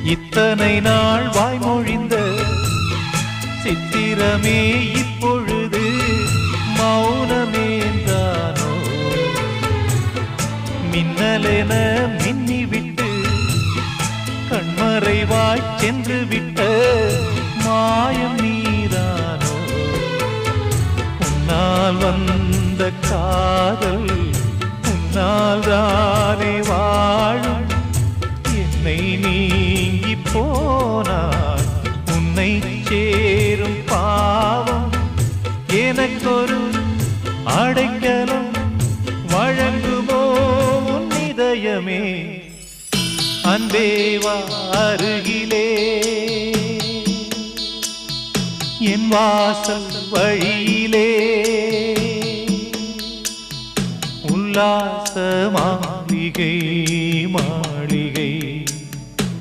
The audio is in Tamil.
இத்தனை நாள் வாய்மொழிந்த சித்திரமே இப்பொழுது மௌனமேந்தானோ? மின்னலென மின்னிவிட்டு கண்மறைவாய் சென்று விட்ட மாயம் நீதானோ? உன்னால் வந்த காதல் உன்னால் தானே வாழும். என்னை நீங்கி போனார் உன்னை சேரும் பாவம். எனக்கொரு அடைக்கலம் வழங்குமோ உன் இதயமே? அன்பேவா அருகிலே என் வாசல் வழியிலே உல்லாச மாளிகை